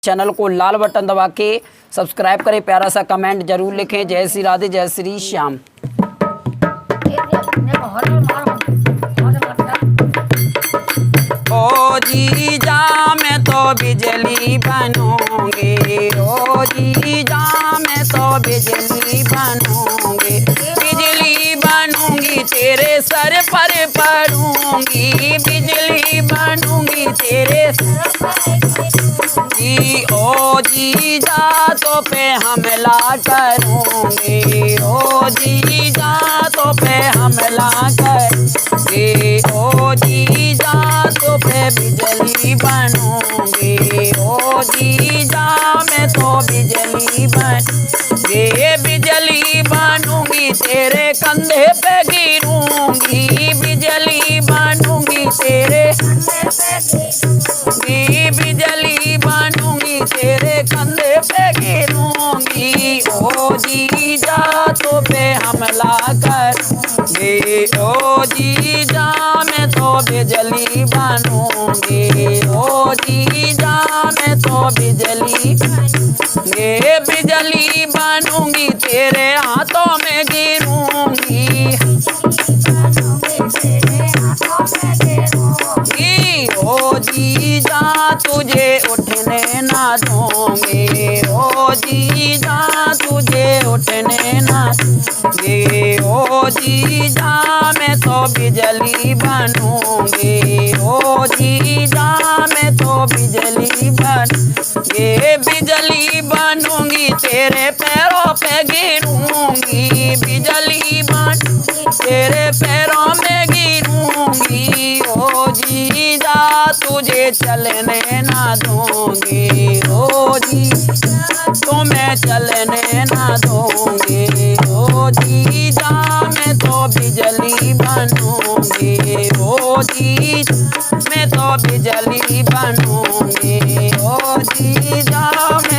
Channel को लाल button दबा के सब्सक्राइब करें, प्यारा सा कमेंट जरूर लिखें। जय श्री राधे, जय श्री श्याम। ओ जीजा मैं तो बिजली बनूंगी, ओ जीजा मैं तो बिजली बनूंगी, बिजली बनूंगी तेरे सर पर पड़ूंगी, बिजली बनूंगी तेरे जी। ओ जीजा तो पे हमला करूंगी, ओ जीजा तो पे हमला करूंगी, ओ जीजा तो पे बिजली बनूंगी, ओ जीजा मैं तो बिजली बनूंगी, बिजली बनूंगी तेरे कंधे पे गिरूंगी, बिजली बनूंगी तेरे बिजली बनूंगी तेरे कंधे पे गिरूंगी, ओ जीजा तो पे हमला करूंगी, ओ जीजा मैं तो बिजली बनूंगी, ओ जीजा मैं तो बिजली बिजली बनूंगी तेरे हाथों में गिरूंगी, ओ जीजा तुझे उठने ना दूंगी, ओ जीजा तुझे उठने ना दूंगी, ओ जीजा मैं तो बिजली बनूंगी, ओ जीजा मैं तो बिजली बनूंगी, बिजली बनूंगी तेरे पैरों पे गिरूंगी, बिजली बनूंगी तेरे पैरों में गिरूंगी, ओ जीजा तुझे चलने ना दूंगी, ओ जीजा तुम्हें चलने ना दूंगी, ओ जीजा मैं तो बिजली बनूंगी, ओ जीजा मैं तो बिजली बनूंगी, ओ जीजा मैं